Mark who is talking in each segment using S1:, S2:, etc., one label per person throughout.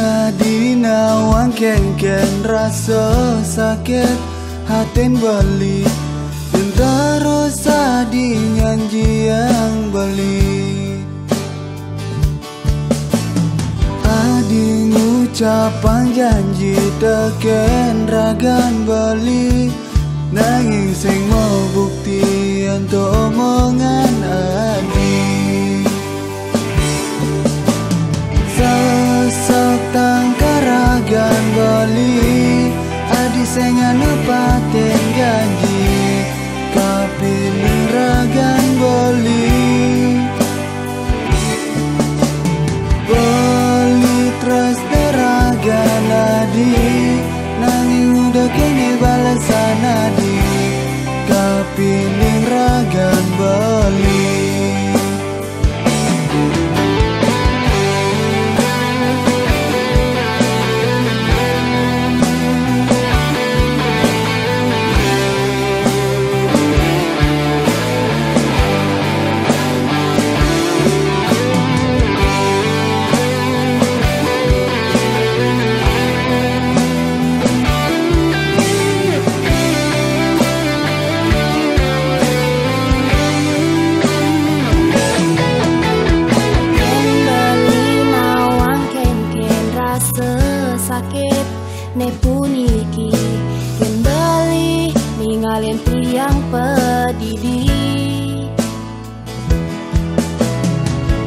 S1: Adina wang ken rasa sakit hatin bali dan terus adi nyanyi yang bali. Adi ngucapan janji teken ragan bali, nanging sing mau bukti untuk omongan adi. Sesok tangkaragan bali, adi sing nepatin janji kapilih ragan bali. Bali terus teragan adi, nanging udah kini balasan adi kapilih ragan bali.
S2: Sakit ne puniki kembali ninggalin tiang pedidi.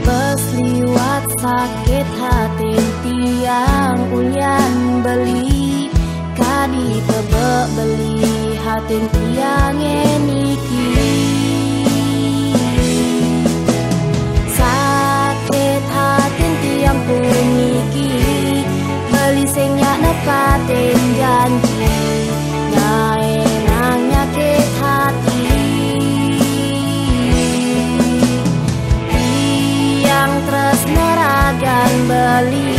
S2: Pas liwat sakit hati tiang ulyan beli, kadi tebek beli hati tiang niki. Sakit hati tiang puniki, beli sing nyak nepatin janji, nyaenang nyakit hati. Tiang terus neragan beli,